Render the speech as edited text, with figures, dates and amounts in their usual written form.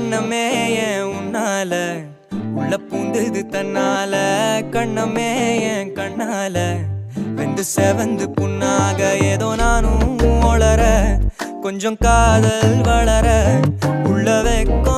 எண்ணமே ஏன் உன்னால உள்ள பூந்தது தன்னால கண்ணமே ஏன் கண்ணால வெந்து செவந்து புண்ணாக ஏதோ நானும் ஒளர கொஞ்சம் காதல் வளர உள்ள வெக்கம்